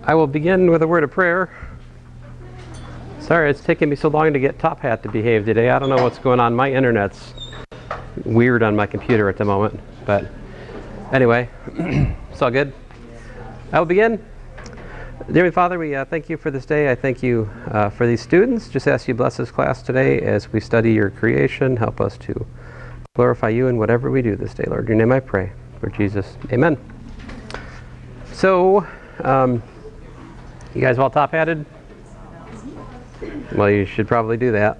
I will begin with a word of prayer. Sorry, it's taking me so long to get Top Hat to behave today. I don't know what's going on. My internet's weird on my computer at the moment. But anyway, it's all good. I will begin. Dear Heavenly Father, we thank you for this day. I thank you for these students. Just ask you to bless this class today as we study your creation. Help us to glorify you in whatever we do this day, Lord. In your name I pray. For Jesus, amen. So, you guys all top-hatted? Well, you should probably do that.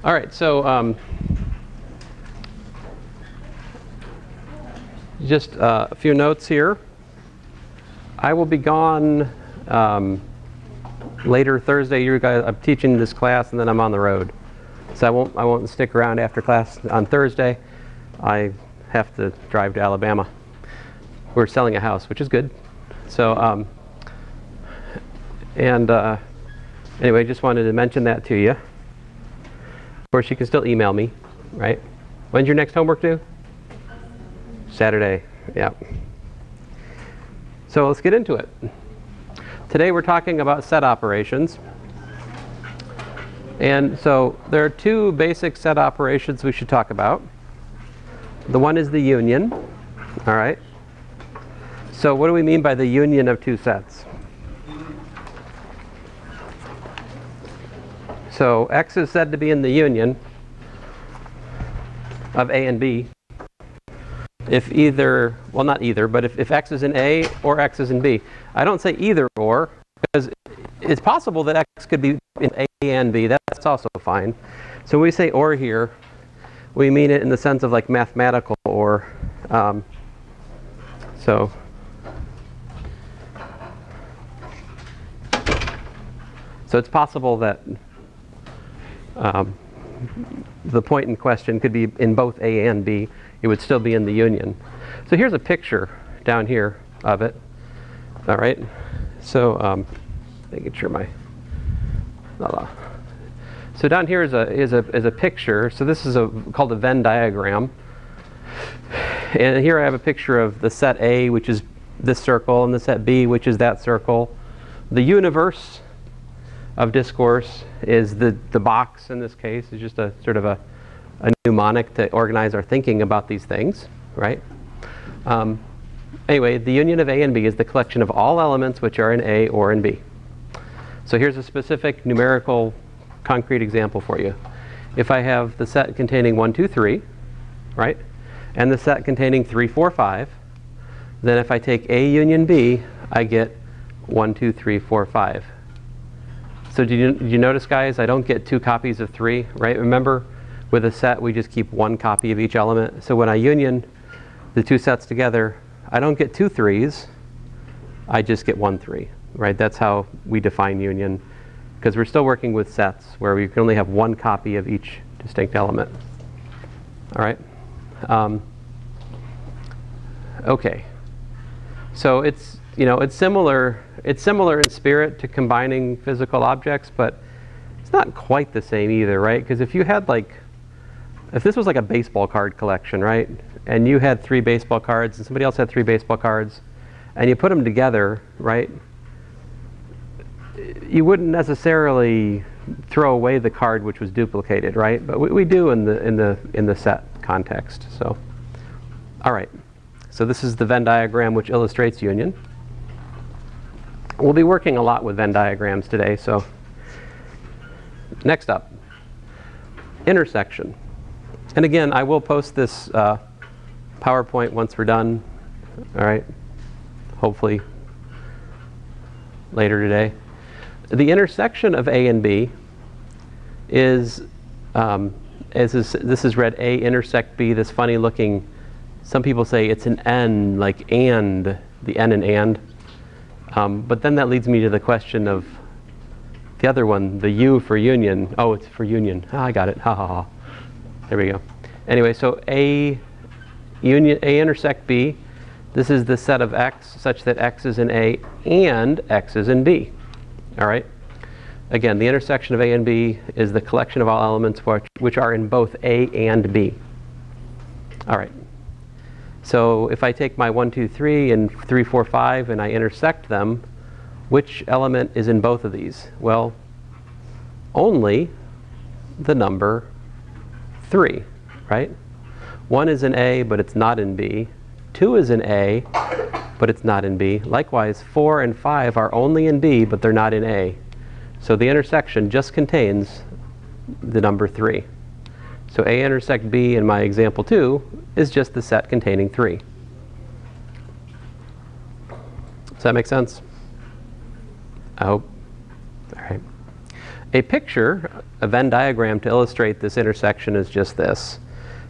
All right, so just a few notes here. I will be gone later Thursday. You guys, I'm teaching this class, and then I'm on the road, so I won't stick around after class on Thursday. I have to drive to Alabama. We're selling a house, which is good. So anyway, just wanted to mention that to you. Of course, you can still email me, right? When's your next homework due? Saturday. Yeah. So let's get into it. Today we're talking about set operations. And so there are two basic set operations we should talk about. The one is the union. All right. So what do we mean by the union of two sets? So X is said to be in the union of A and B if either, well, not either, but if X is in A or X is in B. I don't say either or, because it's possible that X could be in A and B. That's also fine. So when we say or here, we mean it in the sense of like mathematical or. So it's possible that the point in question could be in both A and B. It would still be in the union. So here's a picture down here of it. All right. So making sure my. So down here is a picture. So this is called a Venn diagram. And here I have a picture of the set A, which is this circle, and the set B, which is that circle. The universe of discourse is the box in this case. Is just a sort of a mnemonic to organize our thinking about these things, right? Anyway, the union of A and B is the collection of all elements which are in A or in B. So here's a specific numerical concrete example for you. If I have the set containing 1, 2, 3, right, and the set containing 3, 4, 5, then if I take A union B, I get 1, 2, 3, 4, 5. So did you notice, guys, I don't get two copies of 3, right? Remember, with a set, we just keep one copy of each element. So when I union the two sets together, I don't get 2 3s, I just get 1 3, right? That's how we define union, because we're still working with sets where we can only have one copy of each distinct element. All right? Okay. So it's similar in spirit to combining physical objects, but it's not quite the same either, right? Because if this was like a baseball card collection, right? And you had 3 baseball cards and somebody else had 3 baseball cards, and you put them together, right? You wouldn't necessarily throw away the card which was duplicated, right? But we do in the set context. So, all right. So this is the Venn diagram which illustrates union. We'll be working a lot with Venn diagrams today. So next up, intersection. And again, I will post this PowerPoint once we're done. All right. Hopefully later today. The intersection of A and B is, this is read A intersect B, this funny looking, some people say it's an N, like and, the N in and. But then that leads me to the question of the other one, the U for union. Oh, it's for union. Ah, I got it. Ha ha ha. There we go. Anyway, so A intersect B. This is the set of X such that X is in A and X is in B. All right. Again, the intersection of A and B is the collection of all elements which are in both A and B. All right. So if I take my 1, 2, 3 and 3, 4, 5 and I intersect them, which element is in both of these? Well, only the number 3, right? 1 is in A, but it's not in B. 2 is in A, but it's not in B. Likewise, 4 and 5 are only in B, but they're not in A. So the intersection just contains the number 3. So A intersect B in my example 2 is just the set containing 3. Does that make sense? I hope. All right. A picture, a Venn diagram to illustrate this intersection is just this.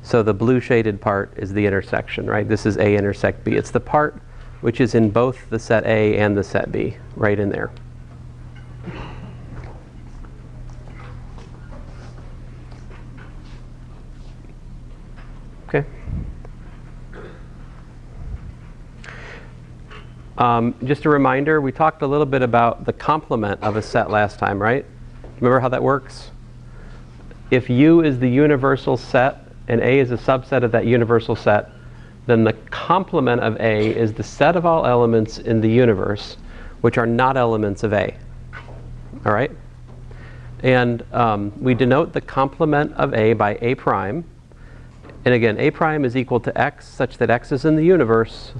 So the blue shaded part is the intersection, right? This is A intersect B. It's the part which is in both the set A and the set B, right in there. Okay. Just a reminder, we talked a little bit about the complement of a set last time, right? Remember how that works? If U is the universal set and A is a subset of that universal set, then the complement of A is the set of all elements in the universe which are not elements of A. All right? And we denote the complement of A by A prime. And again, A prime is equal to X such that X is in the universe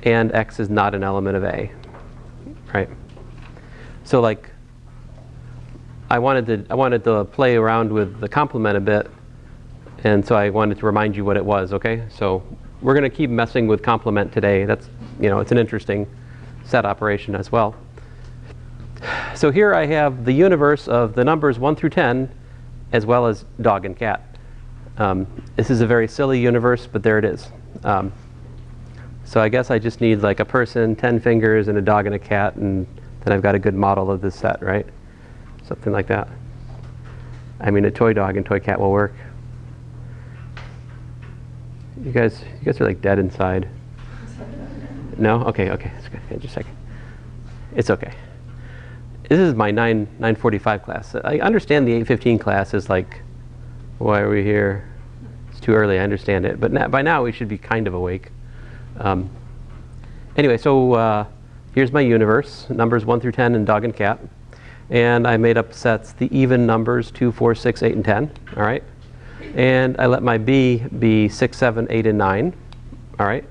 and X is not an element of A. Right? So like, I wanted to play around with the complement a bit, and so I wanted to remind you what it was, okay? So we're going to keep messing with complement today. That's, it's an interesting set operation as well. So here I have the universe of the numbers 1 through 10, as well as dog and cat. This is a very silly universe, but there it is. So I guess I just need like a person, 10 fingers, and a dog and a cat, and then I've got a good model of this set, right? Something like that. I mean, a toy dog and toy cat will work. You guys are like dead inside. No? Okay. It's good. Just a second. It's okay. This is my 9:45 class. I understand the 8:15 class is like, why are we here? It's too early. I understand it. But by now we should be kind of awake. Anyway, so here's my universe, numbers 1 through 10 and dog and cat. And I made up sets, the even numbers 2, 4, 6, 8, and 10. All right. And I let my B be 6, 7, 8, and 9. All right.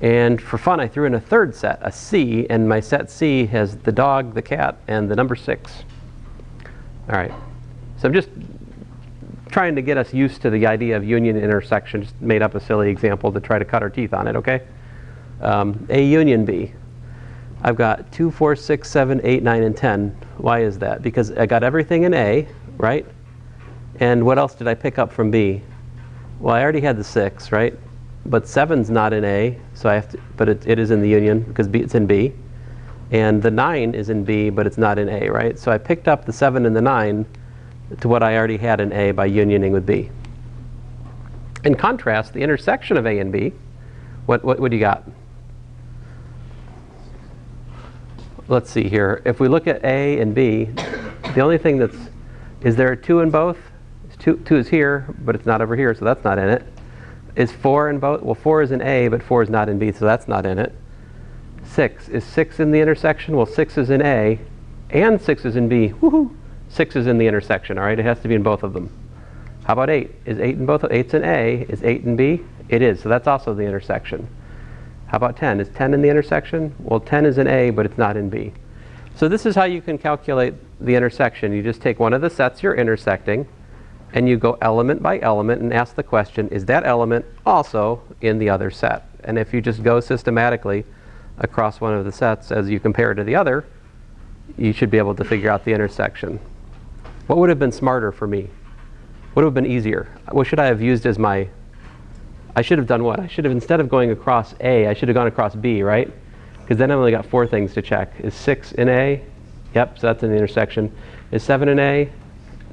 And for fun, I threw in a third set, a C, and my set C has the dog, the cat, and the number 6. All right. So I'm just trying to get us used to the idea of union and intersection. Just made up a silly example to try to cut our teeth on it, okay? A union B. I've got 2, 4, 6, 7, 8, 9, and 10. Why is that? Because I got everything in A, right? And what else did I pick up from B? Well, I already had the 6, right? But 7's not in A, so I have to, but it is in the union because it's in B. And the 9 is in B, but it's not in A, right? So I picked up the 7 and the 9 to what I already had in A by unioning with B. In contrast, the intersection of A and B, what do you got? Let's see here. If we look at A and B, the only thing is there a 2 in both? 2 is here, but it's not over here, so that's not in it. Is 4 in both? Well, 4 is in A, but 4 is not in B, so that's not in it. 6. Is 6 in the intersection? Well, 6 is in A, and 6 is in B. Woohoo! 6 is in the intersection, all right? It has to be in both of them. How about 8? Is 8 in both? 8's in A. Is 8 in B? It is, so that's also the intersection. How about 10? Is 10 in the intersection? Well, 10 is in A, but it's not in B. So this is how you can calculate the intersection. You just take one of the sets you're intersecting, and you go element by element and ask the question, is that element also in the other set? And if you just go systematically across one of the sets as you compare to the other, you should be able to figure out the intersection. What would have been smarter for me? What would have been easier? What should I have used as my... I should have done what? I should have, instead of going across A, I should have gone across B, right? Because then I've only got 4 things to check. Is 6 in A? Yep, so that's in the intersection. Is 7 in A?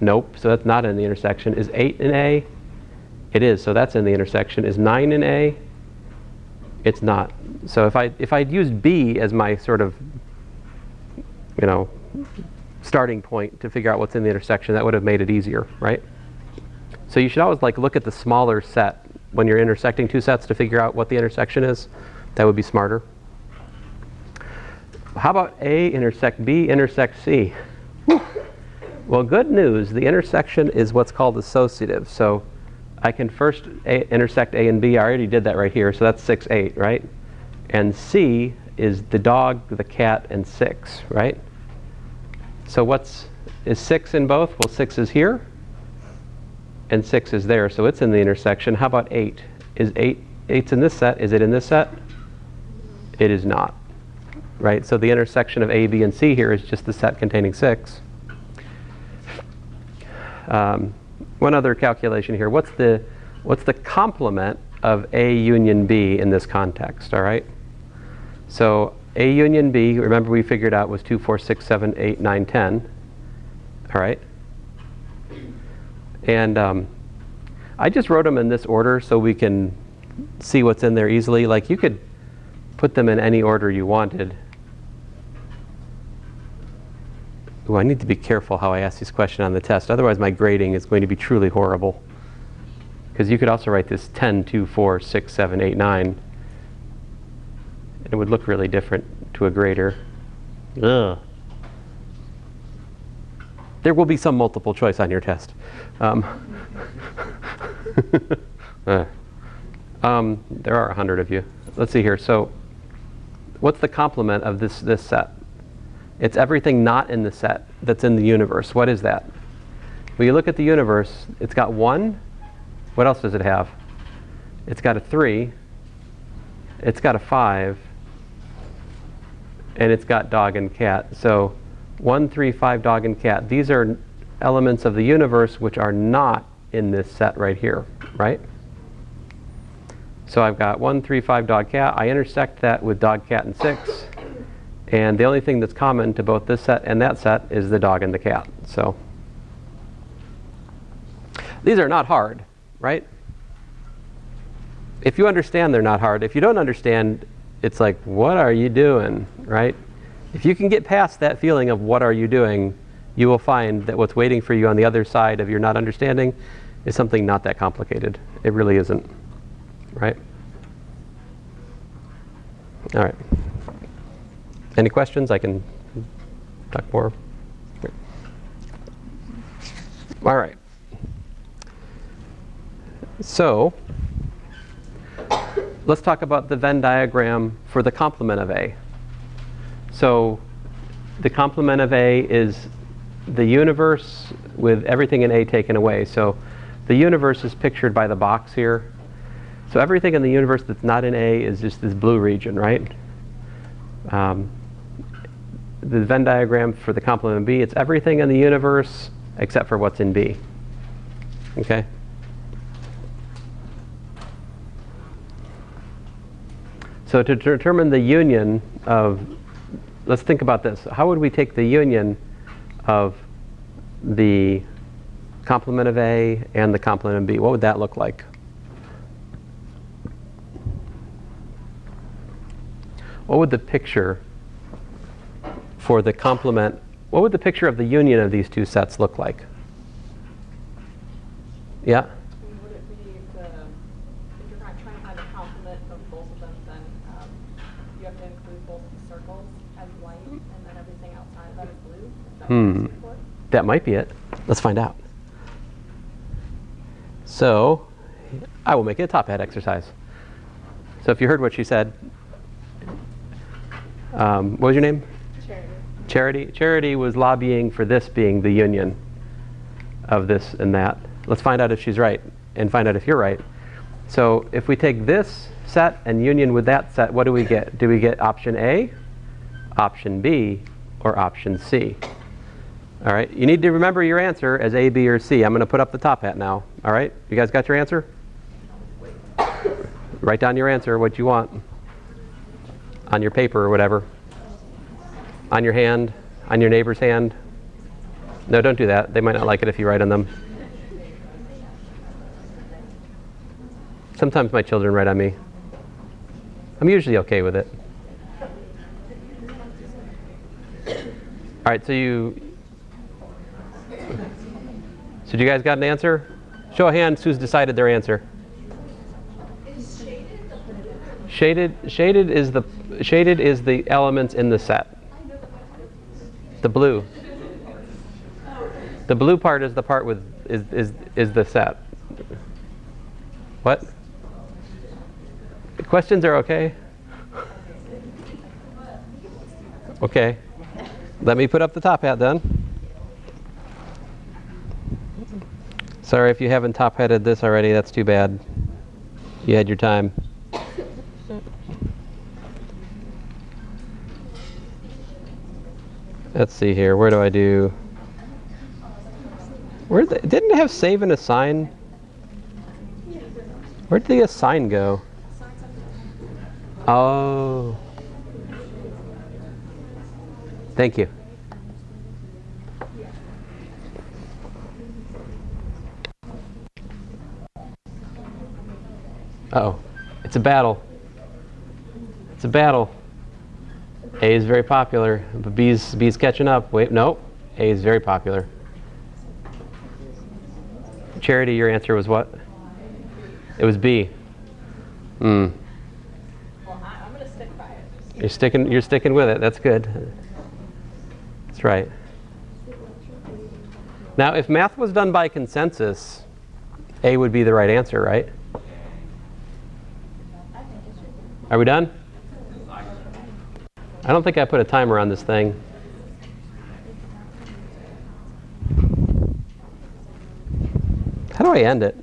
Nope, so that's not in the intersection. Is 8 in A? It is, so that's in the intersection. Is 9 in A? It's not. So if I'd used B as my sort of, starting point to figure out what's in the intersection. That would have made it easier, right? So you should always like look at the smaller set when you're intersecting two sets to figure out what the intersection is. That would be smarter. How about A intersect B intersect C? Well, good news. The intersection is what's called associative. So I can first intersect A and B. I already did that right here. So that's 6, 8, right? And C is the dog, the cat, and 6, right? So is 6 in both? Well, 6 is here, and 6 is there. So it's in the intersection. How about 8? Is 8's in this set? Is it in this set? It is not. Right? So the intersection of A, B, and C here is just the set containing 6. One other calculation here. What's the complement of A union B in this context? All right. So A union B, remember we figured out was 2, 4, 6, 7, 8, 9, 10. All right. And I just wrote them in this order so we can see what's in there easily. Like you could put them in any order you wanted. Ooh, I need to be careful how I ask this question on the test. Otherwise, my grading is going to be truly horrible. Because you could also write this 10, 2, 4, 6, 7, 8, 9. And it would look really different to a grader. Ugh. There will be some multiple choice on your test. There are 100 of you. Let's see here. So what's the complement of this set? It's everything not in the set that's in the universe. What is that? When you look at the universe, it's got 1. What else does it have? It's got a 3. It's got a 5. And it's got dog and cat. So 1, 3, 5, dog and cat. These are elements of the universe which are not in this set right here, right? So I've got 1, 3, 5, dog, cat. I intersect that with dog, cat, and 6. And the only thing that's common to both this set and that set is the dog and the cat. So these are not hard, right? If you understand, they're not hard. If you don't understand, it's like, what are you doing, right? If you can get past that feeling of what are you doing, you will find that what's waiting for you on the other side of your not understanding is something not that complicated. It really isn't, right? All right. Any questions? I can talk more. All right. So let's talk about the Venn diagram for the complement of A. So the complement of A is the universe with everything in A taken away. So the universe is pictured by the box here. So everything in the universe that's not in A is just this blue region, right? The Venn diagram for the complement of B, it's everything in the universe except for what's in B. Okay? So to determine the union of, let's think about this. How would we take the union of the complement of A and the complement of B? What would that look like? What would the picture for the complement, what would the picture of the union of these two sets look like? Yeah? Would it be if you're trying to find the complement of both of them, then you have to include both the circles as white and then everything outside of that is blue? Is that what you're looking for? That might be it. Let's find out. So I will make it a top hat exercise. So if you heard what she said, what was your name? Charity. Charity was lobbying for this being the union of this and that. Let's find out if she's right and find out if you're right. So if we take this set and union with that set, what do we get? Do we get option A, option B, or option C? All right. You need to remember your answer as A, B, or C. I'm going to put up the top hat now. All right. You guys got your answer? Write down your answer, what you want, on your paper or whatever. On your hand, on your neighbor's hand. No, don't do that. They might not like it if you write on them. Sometimes my children write on me. I'm usually okay with it. All right, so So do you guys got an answer? Show of hands who's decided their answer. Shaded is the elements in the set. The blue. The blue part is the part with is the set. What? Questions are okay? Okay. Let me put up the top hat then. Sorry if you haven't top-hatted this already, that's too bad. You had your time. Let's see here, where do I do? Didn't it have save and assign? Where did the assign go? Oh. Thank you. Uh-oh. It's a battle. It's a battle. A is very popular, but B's catching up. Wait, no. A is very popular. Charity, your answer was what? It was B. Well, I'm going to stick by it. You're sticking with it. That's good. That's right. Now, if math was done by consensus, A would be the right answer, right? Are we done? I don't think I put a timer on this thing. How do I end it?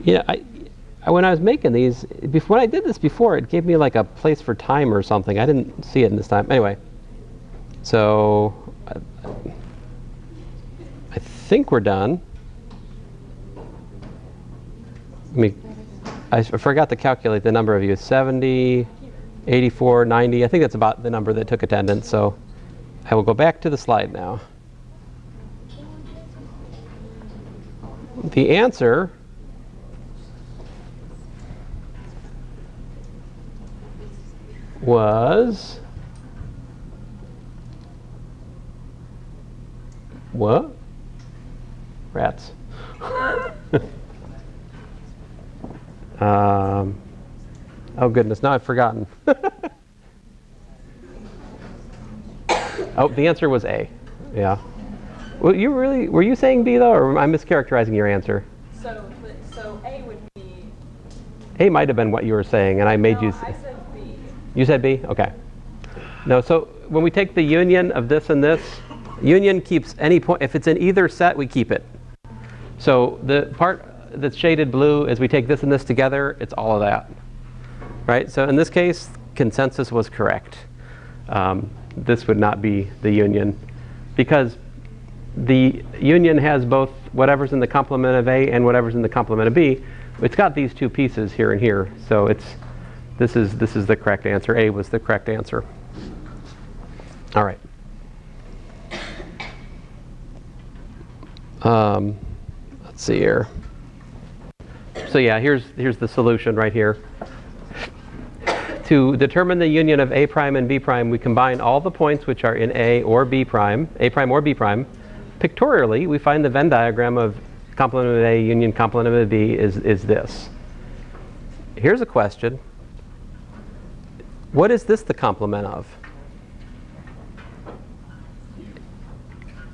Yeah, when I was making these, when I did this before, it gave me like a place for time or something. I didn't see it in this time. Anyway, so I think we're done. I forgot to calculate the number of you. 70, 84, 90. I think that's about the number that took attendance. So I will go back to the slide now. The answer was what? Rats. Oh goodness, now I've forgotten. Oh, the answer was A. Yeah. Well, were you saying B though, or am I mischaracterizing your answer? So A would be. A might have been what you were saying, and I made you. I said B. You said B? Okay. No, so when we take the union of this and this, union keeps any point. If it's in either set, we keep it. So the part that's shaded blue is we take this and this together, it's all of that. Right? So in this case, consensus was correct. This would not be the union, because the union has both whatever's in the complement of A and whatever's in the complement of B. It's got these two pieces here and here, so this is the correct answer. A was the correct answer. All right. Let's see here. So yeah, here's the solution right here. To determine the union of A prime and B prime, we combine all the points which are in A or B prime, A prime or B prime. Pictorially, we find the Venn diagram of complement of A union complement of B is this. Here's a question. What is this the complement of?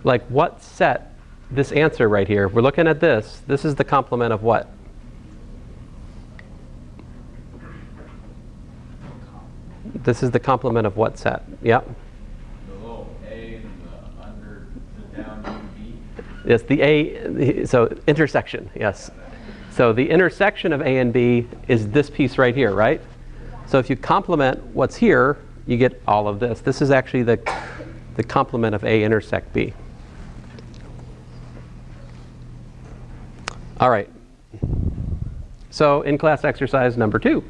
Like what set, this answer right here, we're looking at this. This is the complement of what? This is the complement of what set? Yep. The low A and the under the down B. Yes, the A, so intersection, yes. So the intersection of A and B is this piece right here, right? So if you complement what's here, you get all of this. This is actually the complement of A intersect B. All right. So in class exercise number 2,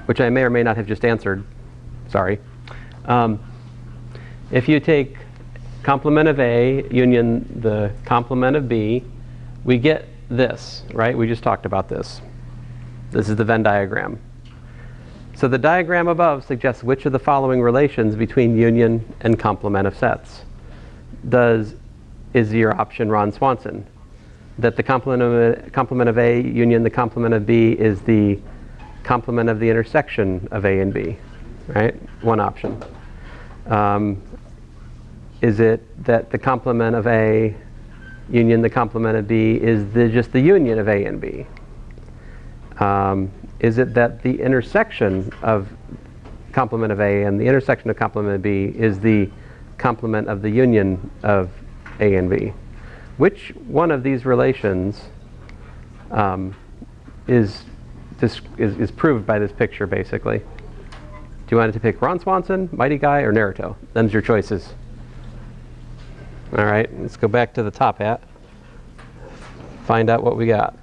which I may or may not have just answered, sorry. If you take complement of A union the complement of B, we get this, right? We just talked about this. This is the Venn diagram. So the diagram above suggests which of the following relations between union and complement of sets is your option Ron Swanson. That the complement of A union the complement of B is the complement of the intersection of A and B, right? One option. Is it that the complement of A union the complement of B is just the union of A and B? Is it that the intersection of complement of A and the intersection of complement of B is the complement of the union of A and B? Which one of these relations is proved by this picture, basically? Do you want it to pick Ron Swanson, Mighty Guy, or Naruto? Them's your choices. All right, let's go back to the top hat. Find out what we got.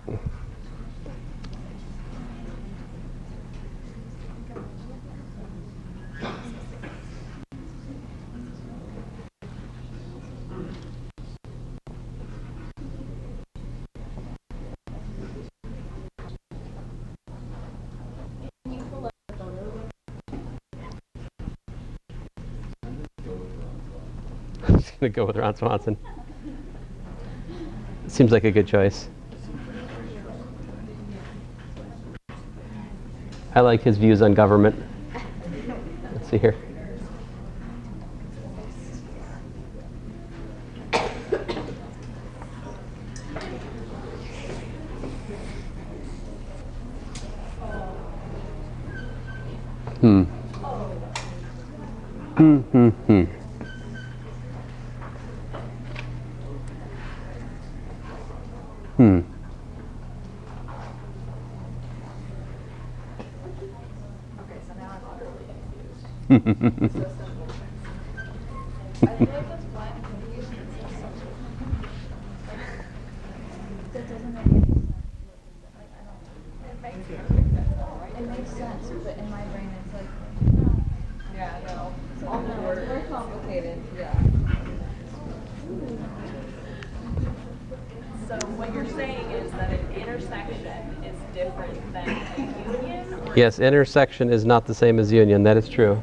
I'm just going to go with Ron Swanson. Seems like a good choice. I like his views on government. Let's see here. Okay, so now I'm utterly confused. So simple. I feel like that's why I'm confused. That doesn't make any sense. Like, I don't. It makes perfect sense, though, right? It makes sense, but in my brain it's like, no. Yeah, no. So no, it's more complicated. Yeah. So what you're saying is that an intersection is different than a union? Or Yes, intersection is not the same as union. That is true.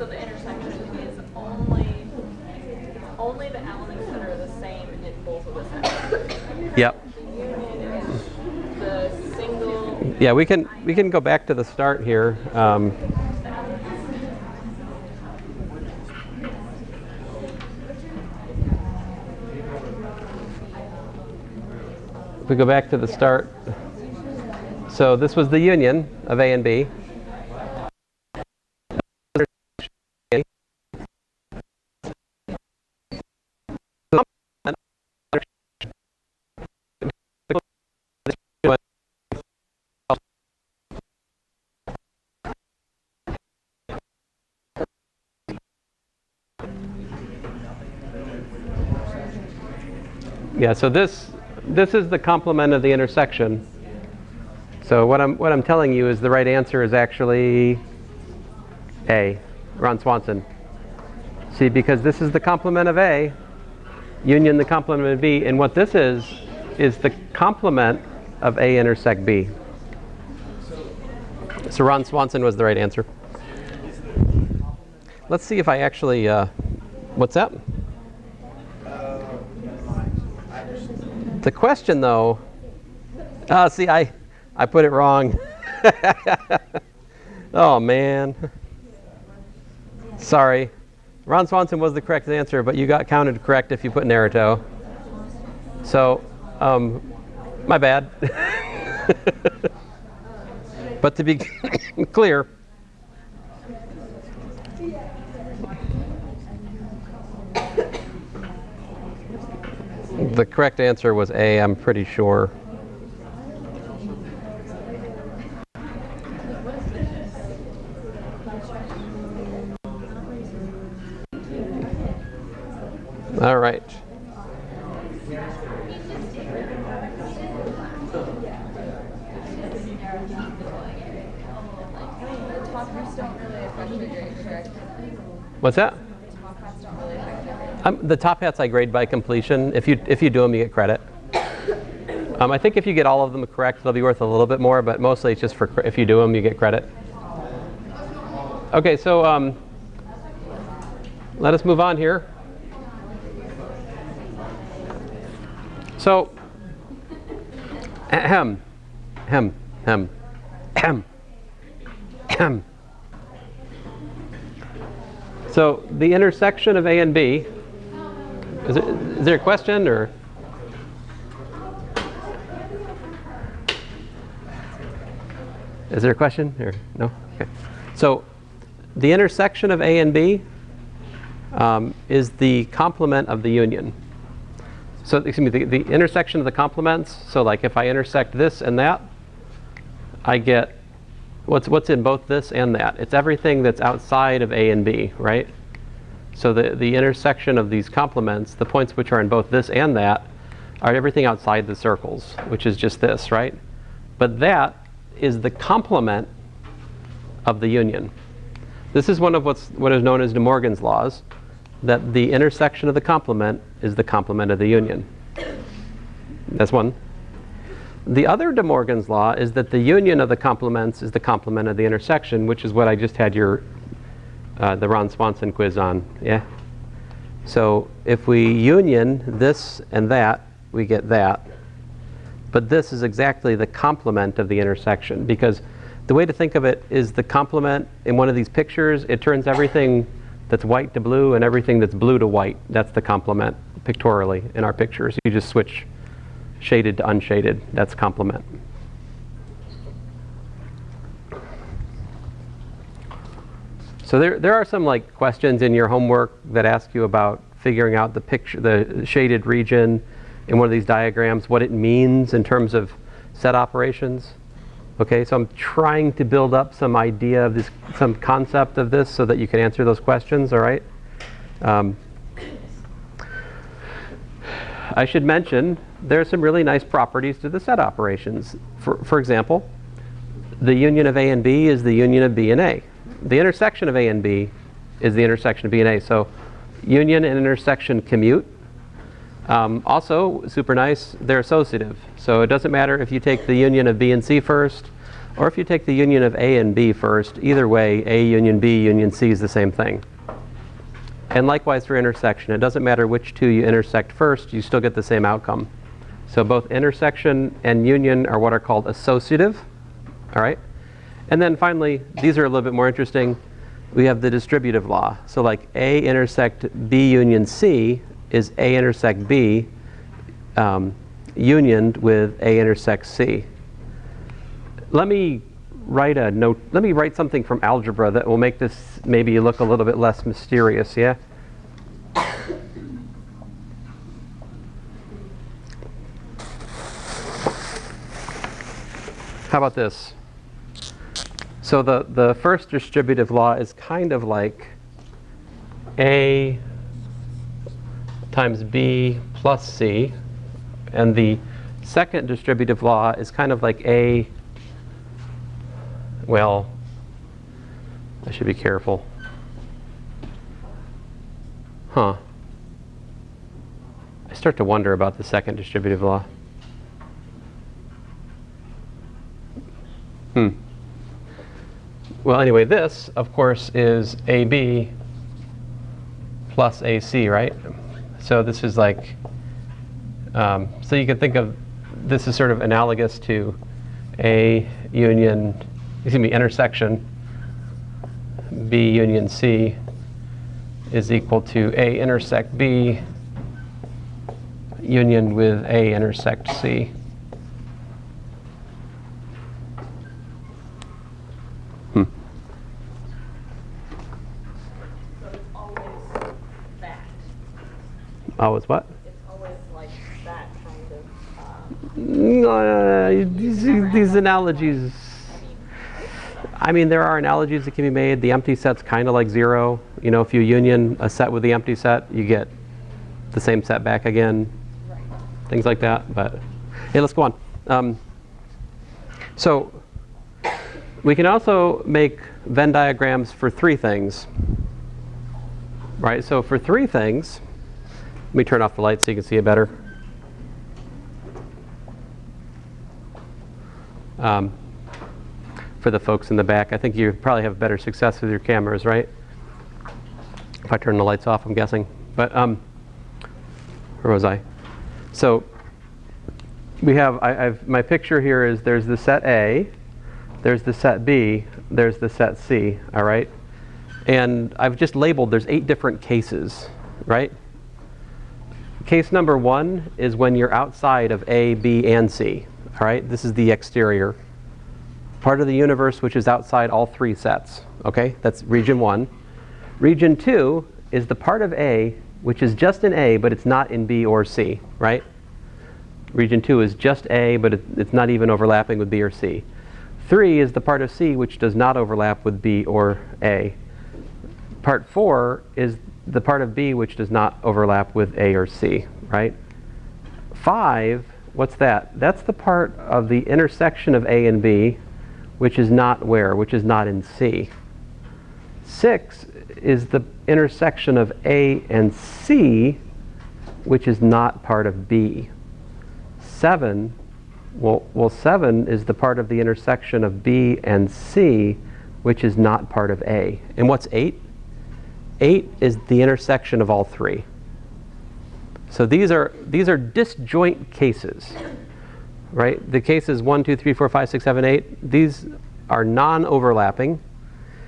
so the intersection is only the elements that are the same in both of the sets. Yep. The union is the single. Yeah, we can go back to the start here. If we go back to the start, so this was the union of A and B. Yeah, so this is the complement of the intersection. So what I'm telling you is the right answer is actually A, Ron Swanson. See, because this is the complement of A, union the complement of B, and what this is the complement of A intersect B. So Ron Swanson was the right answer. Let's see if I actually, what's that? The question, though, see, I put it wrong. Oh, man. Sorry. Ron Swanson was the correct answer, but you got counted correct if you put Naruto. So, my bad. But to be clear, the correct answer was A, I'm pretty sure. All right. What's that? The top hats I grade by completion. If you do them, you get credit. I think if you get all of them correct, they'll be worth a little bit more, but mostly it's just for if you do them, you get credit. Okay, so let us move on here. So, ahem. So the intersection of A and B, is there a question or? Is there a question or no? Okay. So the intersection of A and B is the complement of the union. So excuse me, the intersection of the complements. So like if I intersect this and that, I get what's in both this and that. It's everything that's outside of A and B, right? So the intersection of these complements, the points which are in both this and that, are everything outside the circles, which is just this, right? But that is the complement of the union. This is one of what is known as De Morgan's laws, that the intersection of the complement is the complement of the union. That's one. The other De Morgan's law is that the union of the complements is the complement of the intersection, which is what I just had your the Ron Swanson quiz on. Yeah. So if we union this and that, we get that. But this is exactly the complement of the intersection, because the way to think of it is the complement in one of these pictures, it turns everything that's white to blue and everything that's blue to white. That's the complement pictorially in our pictures. You just switch shaded to unshaded. That's complement. So there are some like questions in your homework that ask you about figuring out the picture, the shaded region in one of these diagrams, what it means in terms of set operations. Okay, so I'm trying to build up some idea of this, some concept of this, so that you can answer those questions. All right. I should mention there are some really nice properties to the set operations. For example, the union of A and B is the union of B and A. The intersection of A and B is the intersection of B and A. So union and intersection commute. Also, super nice, they're associative. So it doesn't matter if you take the union of B and C first, or if you take the union of A and B first. Either way, A union B union C is the same thing. And likewise for intersection. It doesn't matter which two you intersect first, you still get the same outcome. So both intersection and union are what are called associative. All right? And then finally, these are a little bit more interesting. We have the distributive law. So like A intersect B union C is A intersect B unioned with A intersect C. Let me write a note. Let me write something from algebra that will make this maybe look a little bit less mysterious, yeah? How about this? So the first distributive law is kind of like A times B plus C. And the second distributive law is kind of like A, well, I should be careful. I start to wonder about the second distributive law. Well, anyway, this, of course, is AB plus AC, right? So this is like, so you can think of this as sort of analogous to A union, excuse me, intersection B union C is equal to A intersect B union with A intersect C. Always what? It's always like that kind of... these analogies. I mean, there are analogies that can be made. The empty set's kind of like zero. You know, if you union a set with the empty set, you get the same set back again. Right. Things like that. But hey, let's go on. So we can also make Venn diagrams for three things. Right? So for three things, let me turn off the light so you can see it better. for the folks in the back. I think you probably have better success with your cameras, right? If I turn the lights off, I'm guessing. But where was I? So we have, my picture here is there's the set A, there's the set B, there's the set C, all right? And I've just labeled, there's 8 different cases, right? Case number 1 is when you're outside of A, B, and C, all right? This is the exterior part of the universe which is outside all 3 sets, okay? That's region 1. Region 2 is the part of A which is just in A, but it's not in B or C, right? Region 2 is just A, but it's not even overlapping with B or C. 3 is the part of C which does not overlap with B or A. Part 4 is the part of B which does not overlap with A or C, right? 5, what's that? That's the part of the intersection of A and B which is not where? Which is not in C. 6 is the intersection of A and C which is not part of B. 7, well 7 is the part of the intersection of B and C which is not part of A. And what's 8? 8 is the intersection of all 3. So these are disjoint cases, right? The cases 1, 2, 3, 4, 5, 6, 7, 8, these are non-overlapping.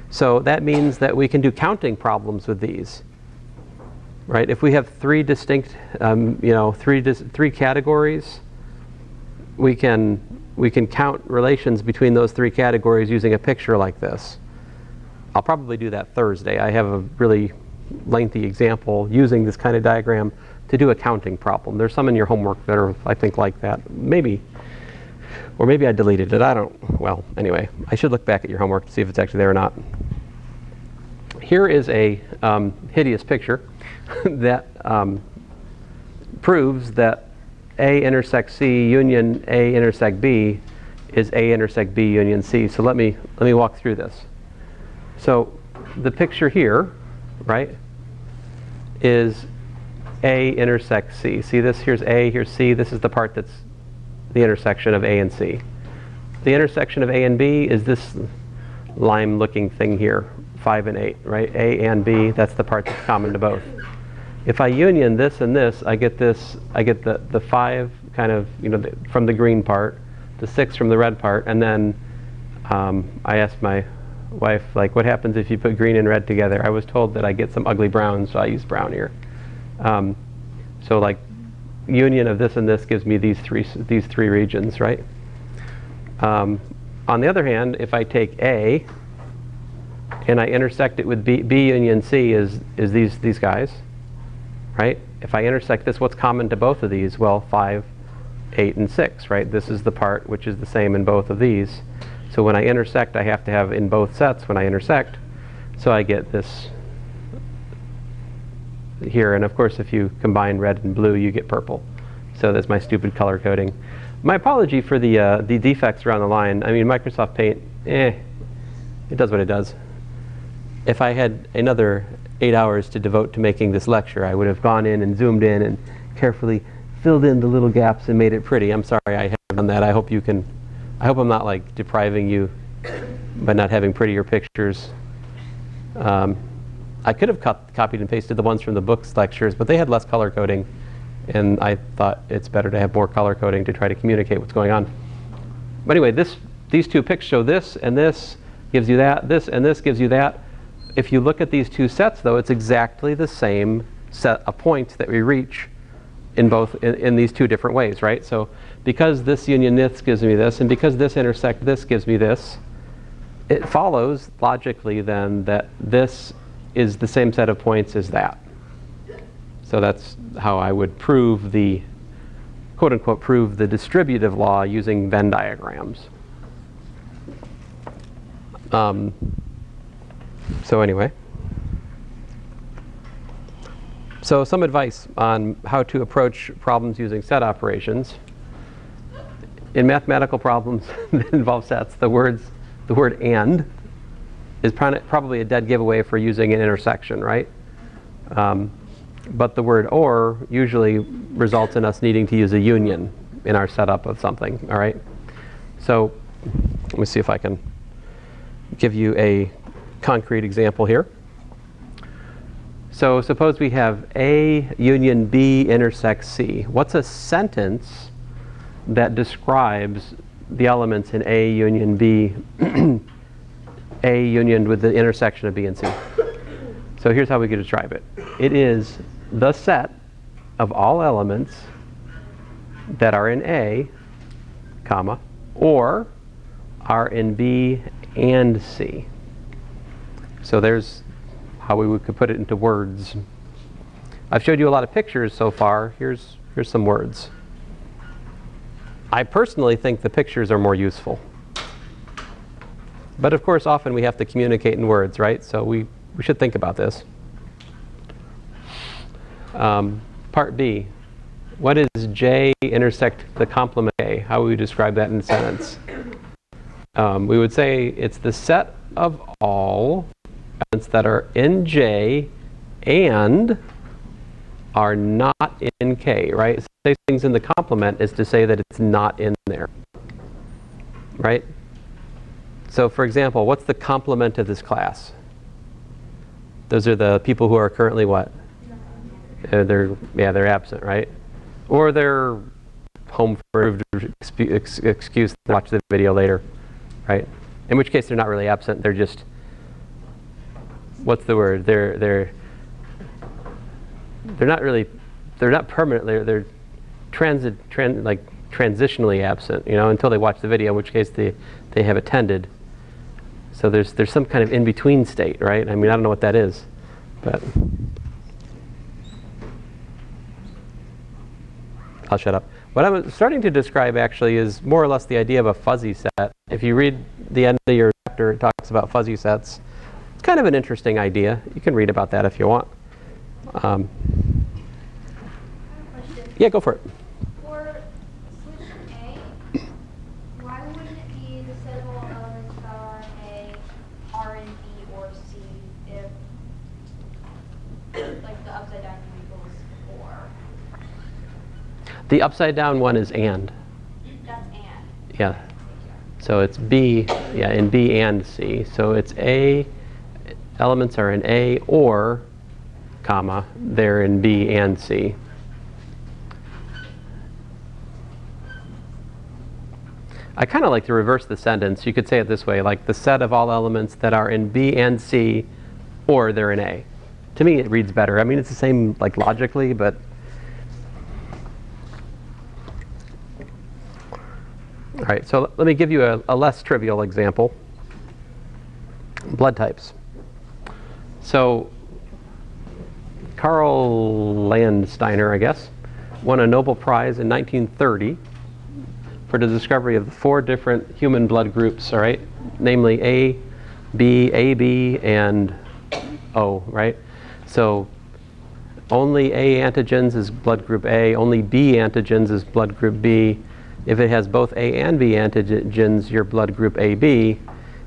So that means that we can do counting problems with these, right? If we have 3 distinct, three categories, we can count relations between those 3 categories using a picture like this. I'll probably do that Thursday. I have a really lengthy example using this kind of diagram to do a counting problem. There's some in your homework that are, I think, like that. Maybe. Or maybe I deleted it. I don't. Well, anyway, I should look back at your homework to see if it's actually there or not. Here is a hideous picture that proves that A intersects C union A intersect B is A intersect B union C. So let me walk through this. So the picture here, right, is A intersects C. See this? Here's A, here's C. This is the part that's the intersection of A and C. The intersection of A and B is this lime-looking thing here, 5 and 8, right? A and B, that's the part that's common to both. If I union this and this, I get this. I get the 5 kind of, from the green part, the 6 from the red part, and then I asked my wife, like, what happens if you put green and red together? I was told that I get some ugly brown, so I use brown here. So like union of this and this gives me these three regions, right? On the other hand, if I take A and I intersect it with B union C is these guys, right? If I intersect this, what's common to both of these? Well, 5, 8, and 6, right? This is the part which is the same in both of these. So when I intersect, I have to have in both sets when I intersect. So I get this here. And of course, if you combine red and blue, you get purple. So that's my stupid color coding. My apology for the defects around the line. I mean, Microsoft Paint, it does what it does. If I had another 8 hours to devote to making this lecture, I would have gone in and zoomed in and carefully filled in the little gaps and made it pretty. I'm sorry I haven't done that. I hope I'm not like depriving you by not having prettier pictures. I could have copied and pasted the ones from the books lectures, but they had less color coding, and I thought it's better to have more color coding to try to communicate what's going on. But anyway, these 2 pics show this, and this gives you that, this and this gives you that. If you look at these 2 sets, though, it's exactly the same set of points that we reach in these 2 different ways, right? So because this union this gives me this, and because this intersect this gives me this, it follows logically then that this is the same set of points as that. So that's how I would prove the, quote unquote, prove the distributive law using Venn diagrams. So anyway. So some advice on how to approach problems using set operations. In mathematical problems that involve sets, the word and is probably a dead giveaway for using an intersection, right? But the word or usually results in us needing to use a union in our setup of something, all right? So Let me see if I can give you a concrete example here. So suppose we have A union B intersects C. What's a sentence that describes the elements in A union B, A union with the intersection of B and C? So here's how we could describe it. It is the set of all elements that are in A, comma, or are in B and C. So there's how we could put it into words. I've showed you a lot of pictures so far. Here's some words. I personally think the pictures are more useful. But of course, often we have to communicate in words, right? So we should think about this. Part B. What is J intersect the complement A? How would we describe that in a sentence? We would say it's the set of all elements that are in J and are not in K, right? Say things in the complement is to say that it's not in there, right? So for example, what's the complement of this class? Those are the people who are currently what? They're absent, right? Or they're home for excuse to watch the video later, right? In which case they're not really absent, they're just, what's the word? They're not permanently, they're transitionally absent, until they watch the video, in which case they have attended. So there's some kind of in-between state, right? I mean, I don't know what that is, but I'll shut up. What I'm starting to describe actually is more or less the idea of a fuzzy set. If you read the end of your chapter, it talks about fuzzy sets. It's kind of an interesting idea. You can read about that if you want. Yeah, go for it. For solution A, why wouldn't it be the set of all elements that are in A are in B or C if, like, the upside down equals 4? The upside down one is and. That's and. Yeah. So it's B, yeah, in B and C. So it's A, elements are in A or, comma, they're in B and C. I kind of like to reverse the sentence. You could say it this way, like the set of all elements that are in B and C or they're in A. To me, it reads better. I mean, it's the same, like, logically, but all right, so let me give you a less trivial example. Blood types. So Carl Landsteiner, I guess, won a Nobel Prize in 1930 for the discovery of 4 different human blood groups, all right? Namely A, B, AB, and O, right? So only A antigens is blood group A, only B antigens is blood group B. If it has both A and B antigens, you're blood group AB.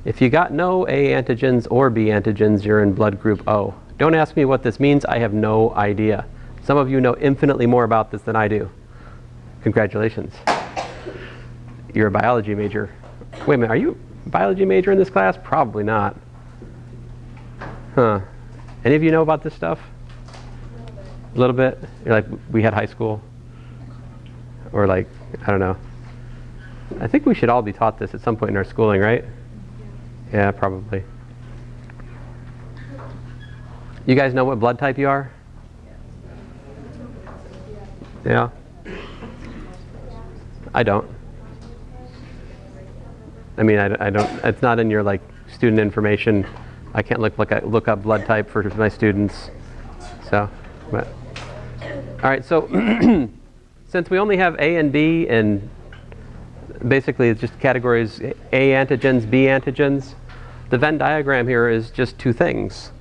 If you got no A antigens or B antigens, you're in blood group O. Don't ask me what this means. I have no idea. Some of you know infinitely more about this than I do. Congratulations. You're a biology major. Wait a minute, are you a biology major in this class? Probably not. Huh. Any of you know about this stuff? A little bit? You're like, we had high school? Or like, I don't know. I think we should all be taught this at some point in our schooling, right? Yeah, probably. You guys know what blood type you are? Yeah? I don't. I mean, I don't, it's not in your like student information. I can't look up blood type for my students. So, but. All right, so since we only have A and B, and basically it's just categories A antigens, B antigens, the Venn diagram here is just 2 things.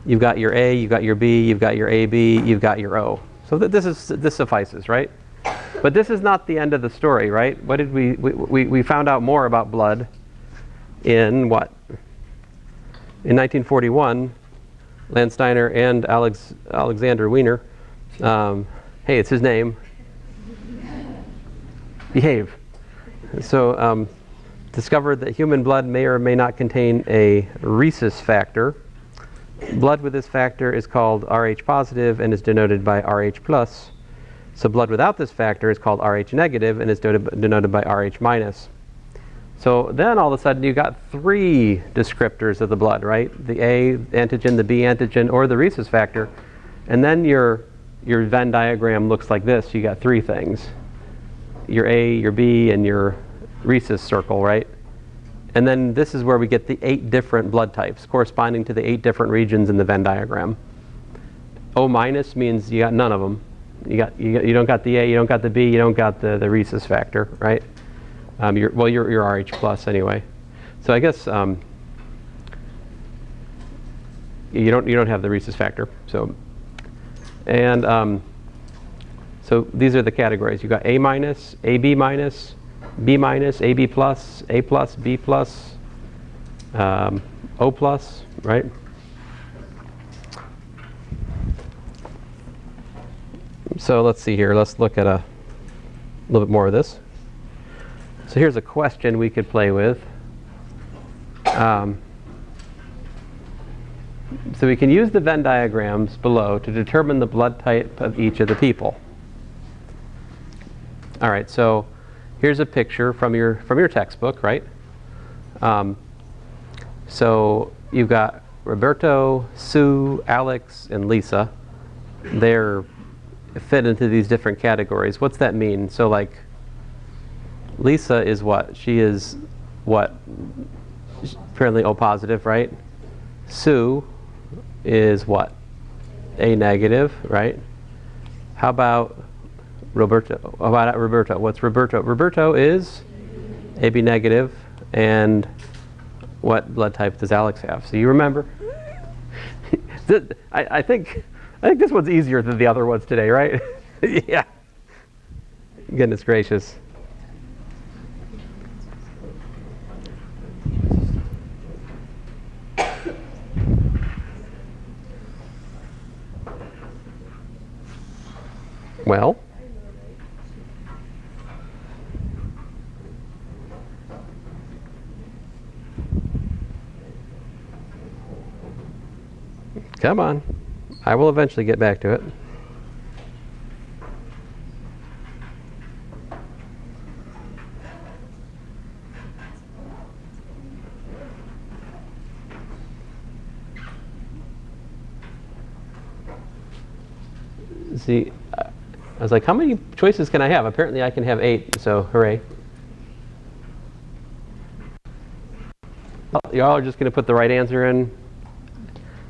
You've got your A, you've got your B, you've got your AB, you've got your O. So this suffices, right? But this is not the end of the story, right? What did we found out more about blood in what? In 1941, Landsteiner and Alexander Wiener. Hey, it's his name. Behave. So discovered that human blood may or may not contain a rhesus factor. Blood with this factor is called Rh positive and is denoted by Rh plus. So blood without this factor is called Rh negative and is denoted by Rh minus. So then all of a sudden you got 3 descriptors of the blood, right? The A antigen, the B antigen, or the rhesus factor. And then your Venn diagram looks like this. You got 3 things. Your A, your B, and your rhesus circle, right? And then this is where we get the 8 different blood types corresponding to the 8 different regions in the Venn diagram. O minus means you got none of them. You don't got the A, you don't got the B, you don't got the rhesus factor, right? You're Rh plus anyway. So I guess you don't have the rhesus factor. So so these are the categories. You got A minus, AB minus, B minus, AB plus, A plus, B plus, O plus, right? So let's see here. Let's look at a little bit more of this. So here's a question we could play with. So we can use the Venn diagrams below to determine the blood type of each of the people. All right, so here's a picture from your textbook, right? So you've got Roberto, Sue, Alex, and Lisa. They're fit into these different categories. What's that mean? So like Lisa is what? She is what? She's apparently O positive, right? Sue is what? A negative, right? How about Roberto? How about Roberto? What's Roberto? Roberto is AB negative. And what blood type does Alex have? So you remember? I think this one's easier than the other ones today, right? Yeah. Goodness gracious. Well, come on. I will eventually get back to it. See, I was like, how many choices can I have? Apparently I can have 8, so hooray. Y'all are just going to put the right answer in.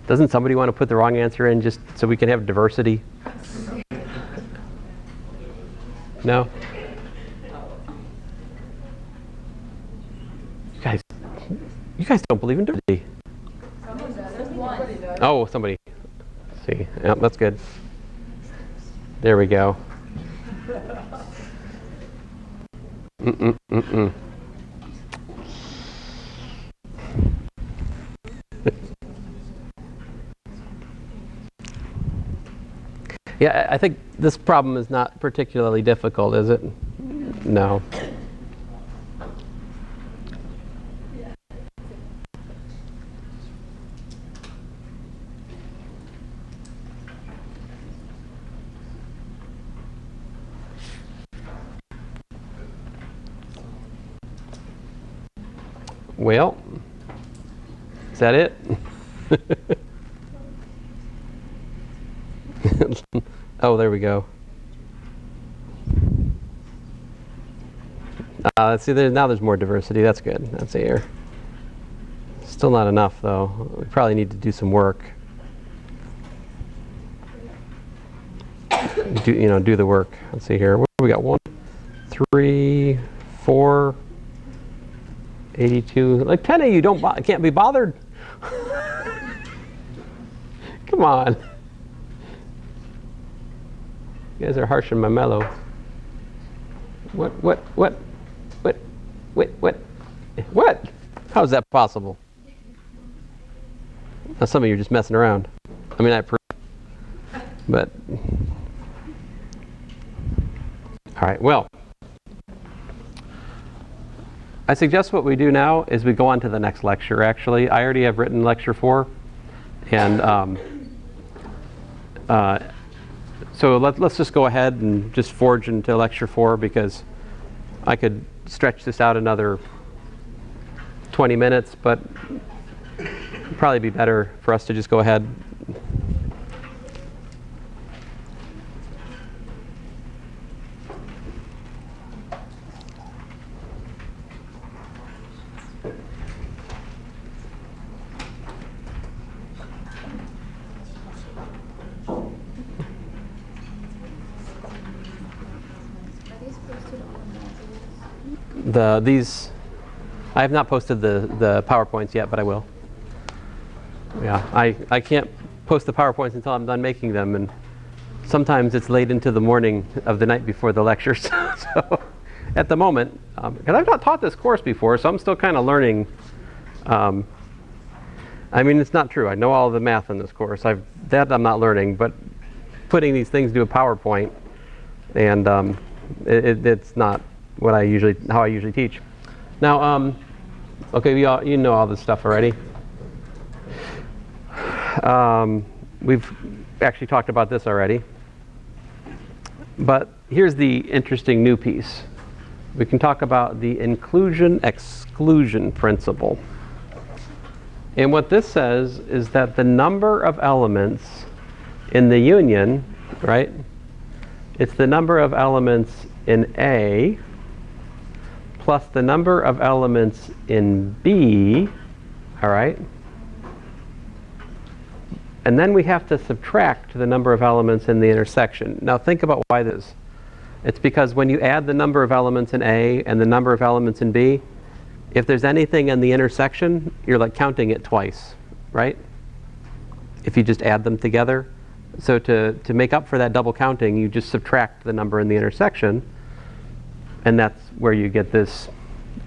Doesn't somebody want to put the wrong answer in just so we can have diversity? No? You guys don't believe in diversity. Oh, somebody. Let's see. Yep, that's good. There we go. Yeah, I think this problem is not particularly difficult, is it? No. Well, is that it? Oh, there we go. Let's see, now there's more diversity. That's good. That's here. Still not enough, though. We probably need to do some work. Do the work. Let's see here. What do we got? 1, 3, 4, 82. Like 10 of you can't be bothered. Come on. You guys are harsh and my mellow. What? How is that possible? Now some of you are just messing around. I mean, I approve. But, all right, well. I suggest what we do now is we go on to the next lecture, actually. I already have written lecture 4. And so let's just go ahead and just forge into lecture 4, because I could stretch this out another 20 minutes, but it'd probably be better for us to just go ahead. These, I have not posted the PowerPoints yet, but I will. Yeah, I can't post the PowerPoints until I'm done making them, and sometimes it's late into the morning of the night before the lecture. So at the moment, because I've not taught this course before, so I'm still kind of learning. I mean, it's not true. I know all the math in this course. That I'm not learning, but putting these things to a PowerPoint, and it's not how I usually teach. Now, okay, you know all this stuff already. We've actually talked about this already. But here's the interesting new piece. We can talk about the inclusion-exclusion principle. And what this says is that the number of elements in the union, right? It's the number of elements in A plus the number of elements in B, all right? And then we have to subtract the number of elements in the intersection. Now think about why this is. It's because when you add the number of elements in A and the number of elements in B, if there's anything in the intersection, you're like counting it twice, right? If you just add them together. So to make up for that double counting, you just subtract the number in the intersection, and that's where you get this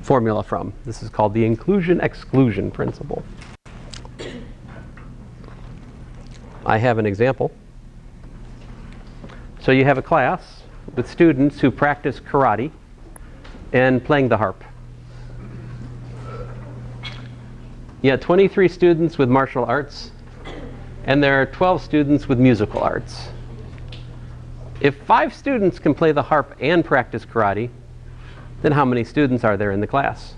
formula from. This is called the inclusion-exclusion principle. I have an example. So you have a class with students who practice karate and playing the harp. You have 23 students with martial arts, and there are 12 students with musical arts. If 5 students can play the harp and practice karate, then how many students are there in the class?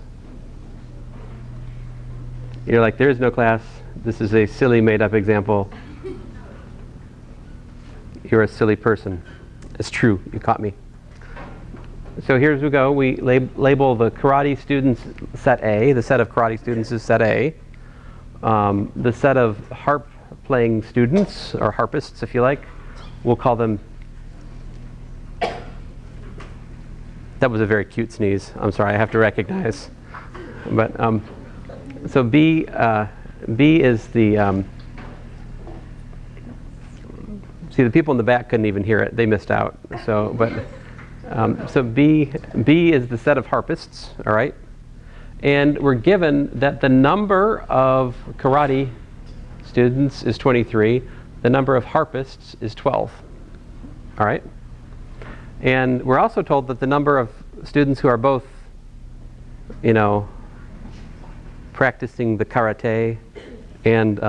You're like, there is no class. This is a silly made-up example. You're a silly person. It's true. You caught me. So here's we go. We label the karate students set A. The set of karate students is set A. The set of harp playing students, or harpists if you like, we'll call them. That was a very cute sneeze. I'm sorry, I have to recognize. But so B is the. See, the people in the back couldn't even hear it. They missed out. So, so B is the set of harpists. All right, and we're given that the number of karate students is 23. The number of harpists is 12. All right. And we're also told that the number of students who are both, practicing the karate and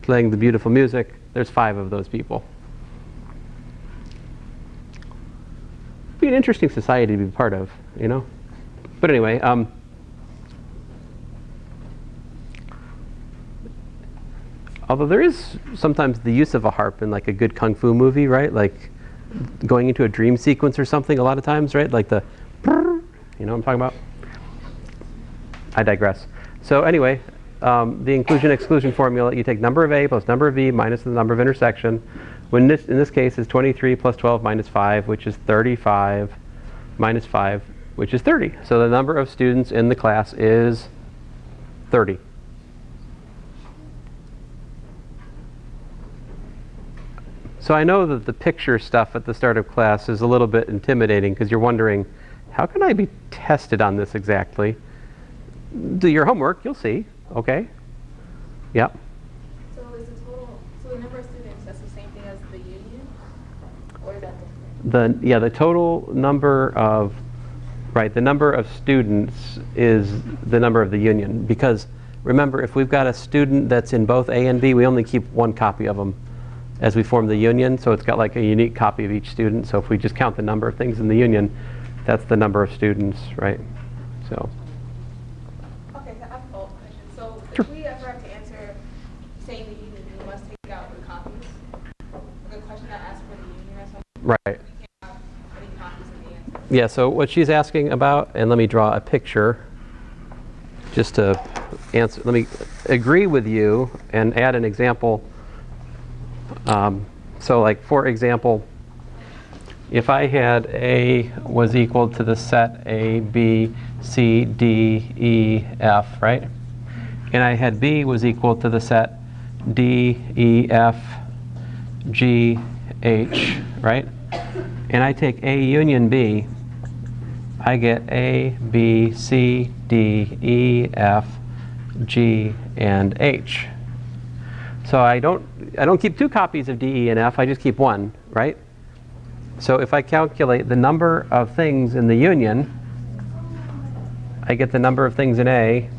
playing the beautiful music, there's 5 of those people. It'd be an interesting society to be part of, But anyway, although there is sometimes the use of a harp in like a good kung fu movie, right? Like going into a dream sequence or something a lot of times, right? Like the, what I'm talking about? I digress. So anyway, the inclusion-exclusion formula, you take number of A plus number of B minus the number of intersection. In this case is 23 plus 12 minus 5, which is 35, minus 5, which is 30. So the number of students in the class is 30. So I know that the picture stuff at the start of class is a little bit intimidating because you're wondering, how can I be tested on this exactly? Do your homework, you'll see. Okay? Yep. So is the number of students, that's the same thing as the union? Or is that different? The total number of Right, the number of students is the number of the union, because remember, if we've got a student that's in both A and B, we only keep one copy of them as we form the union, so it's got like a unique copy of each student. So if we just count the number of things in the union, that's the number of students, right? So. Okay, so I have a follow-up question. So Sure. if we ever have to answer saying the union, we must take out the copies. Like a question that asks for the union or something. Right. We can't have any copies in the answer. Yeah, so what she's asking about, and let me draw a picture just to answer, let me agree with you and add an example. So like, for example, if I had A was equal to the set A, B, C, D, E, F, right? And I had B was equal to the set D, E, F, G, H, right? And I take A union B, I get A, B, C, D, E, F, G, and H. So I don't keep two copies of D, E, and F, I just keep one, right? So if I calculate the number of things in the union, I get the number of things in A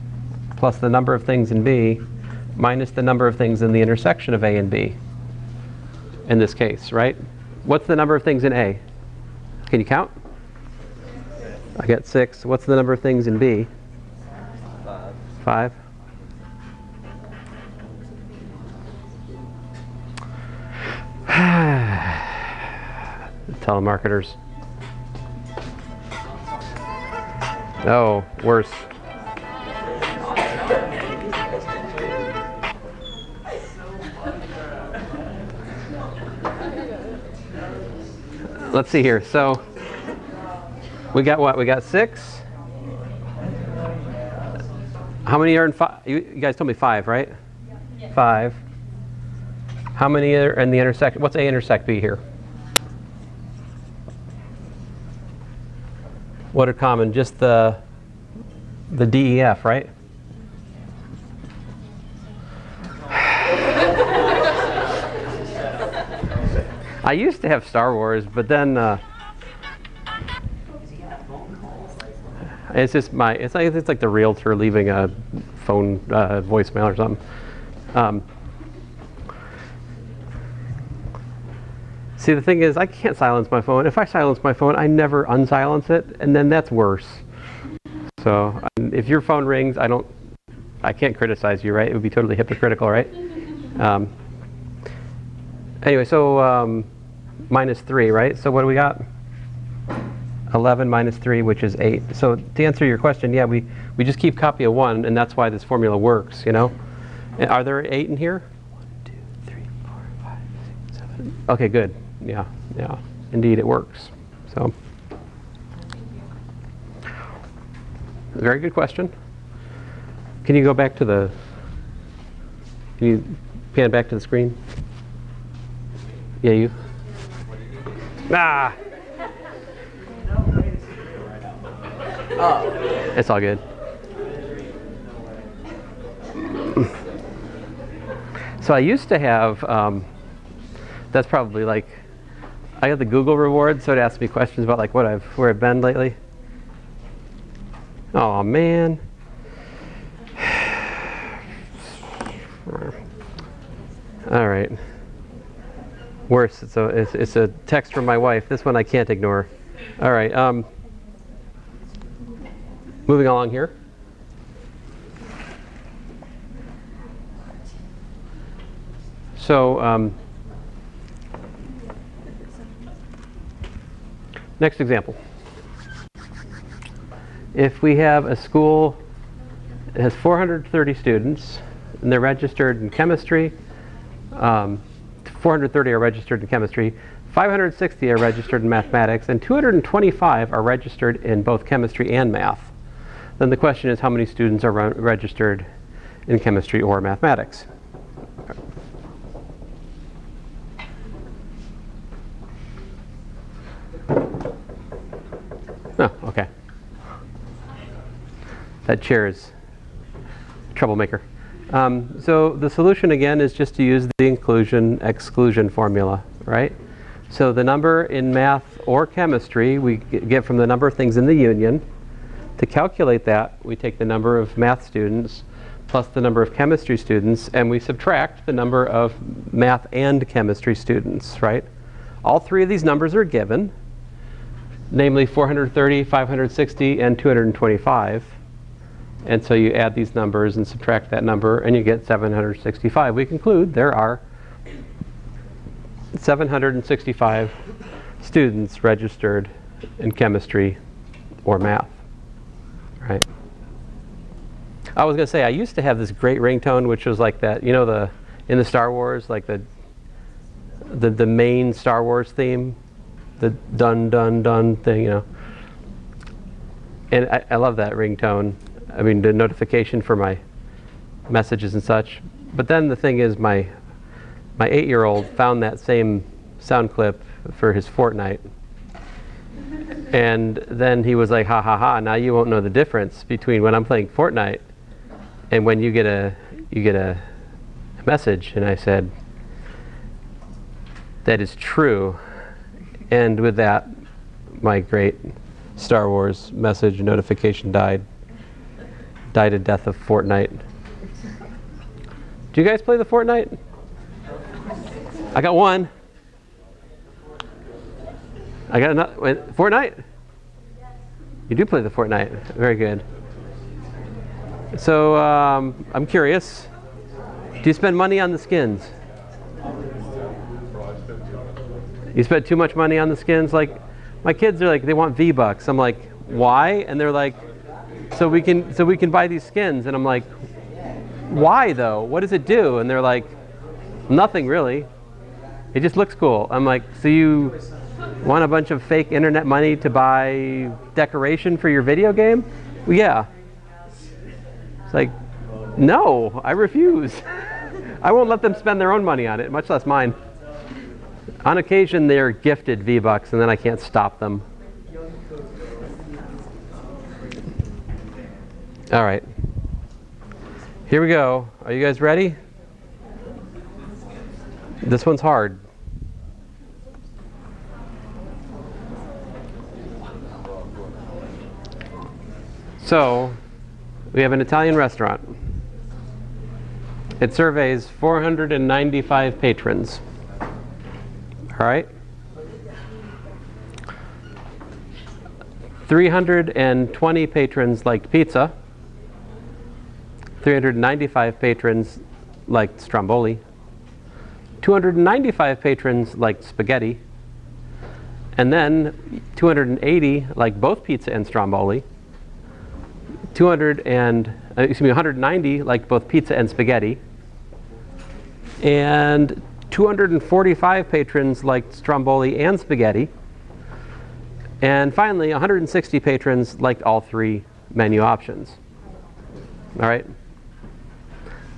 plus the number of things in B minus the number of things in the intersection of A and B in this case, right? What's the number of things in A? Can you count? I got 6. What's the number of things in B? 5. Telemarketers. Oh, worse. Let's see here. So we got what? We got 6. How many are in 5? You guys told me 5, right? Yeah. 5. How many are in the intersection? What's A intersect B here? What are common? Just the DEF, right? I used to have Star Wars, but then it's just it's like the realtor leaving a phone voicemail or something. See, the thing is, I can't silence my phone. If I silence my phone, I never unsilence it, and then that's worse. So if your phone rings, I can't criticize you, right? It would be totally hypocritical, right? Anyway, so minus 3, right? So what do we got? 11 minus 3, which is 8. So to answer your question, yeah, we just keep copy of 1, and that's why this formula works, you know? And are there 8 in here? 1, 2, 3, 4, 5, 6, 7. Okay, good. Yeah. Indeed, it works. So, very good question. Can you go back to the? Can you pan back to the screen? Yeah, you. Ah. It's all good. So I used to have. That's probably like. I got the Google reward, so it asks me questions about like where I've been lately. Oh man. All right. Worse. So it's a text from my wife. This one I can't ignore. All right. Moving along here. So. Next example. If we have a school that has 430 students, and they're registered in chemistry, 430 are registered in chemistry, 560 are registered in mathematics, and 225 are registered in both chemistry and math, then the question is how many students are registered in chemistry or mathematics? Oh, okay. That chair is a troublemaker. So the solution again is just to use the inclusion exclusion formula, right? So the number in math or chemistry, we get from the number of things in the union. To calculate that, we take the number of math students plus the number of chemistry students, and we subtract the number of math and chemistry students, right? All three of these numbers are given, namely 430, 560, and 225. And so you add these numbers and subtract that number, and you get 765. We conclude there are 765 students registered in chemistry or math, right? I was going to say, I used to have this great ringtone, which was like that, you know, in the Star Wars, like the main Star Wars theme, the dun dun dun thing, you know. And I love that ringtone. I mean, the notification for my messages and such. But then the thing is, my 8-year-old found that same sound clip for his Fortnite. And then he was like, ha ha ha, now you won't know the difference between when I'm playing Fortnite and when you get a message. And I said, that is true. And with that, my great Star Wars message notification died a death of Fortnite. Do you guys play the Fortnite? I got one. I got another. Wait, Fortnite? You do play the Fortnite. Very good. So I'm curious. Do you spend money on the skins? You spend too much money on the skins? Like, my kids are like, they want V-Bucks. I'm like, why? And they're like, so we can buy these skins. And I'm like, why though? What does it do? And they're like, nothing really. It just looks cool. I'm like, so you want a bunch of fake internet money to buy decoration for your video game? Well, yeah. It's like, no, I refuse. I won't let them spend their own money on it, much less mine. On occasion, they're gifted V-Bucks, and then I can't stop them. All right. Here we go. Are you guys ready? This one's hard. So, we have an Italian restaurant. It surveys 495 patrons. All right? 320 patrons liked pizza. 395 patrons liked stromboli. 295 patrons liked spaghetti. And then 280 liked both pizza and stromboli. 190 liked both pizza and spaghetti. And 245 patrons liked stromboli and spaghetti. And finally, 160 patrons liked all three menu options. All right?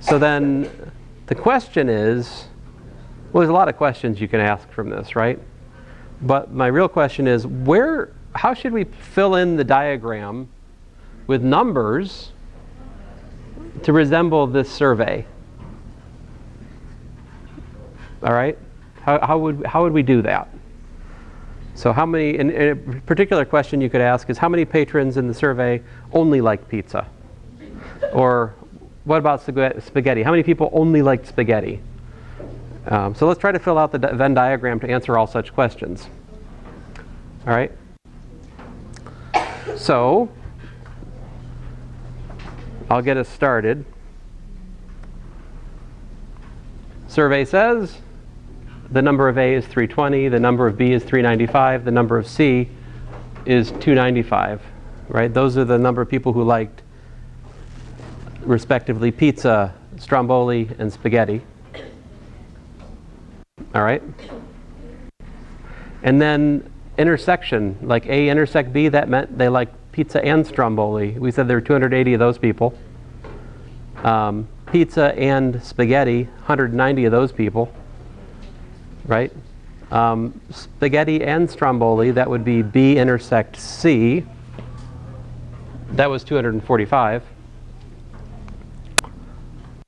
So then the question is, well, there's a lot of questions you can ask from this, right? But my real question is, how should we fill in the diagram with numbers to resemble this survey? All right? How would we do that? So how many, in a particular question you could ask is, how many patrons in the survey only like pizza? Or what about spaghetti? How many people only liked spaghetti? So let's try to fill out the Venn diagram to answer all such questions. All right? So I'll get us started. Survey says the number of A is 320, the number of B is 395, the number of C is 295, right? Those are the number of people who liked, respectively, pizza, stromboli, and spaghetti. All right? And then intersection, like A intersect B, that meant they liked pizza and stromboli. We said there were 280 of those people. Pizza and spaghetti, 190 of those people. Right? Spaghetti and stromboli, that would be B intersect C. That was 245.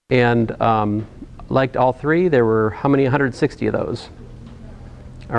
And liked all three, there were how many? 160 of those.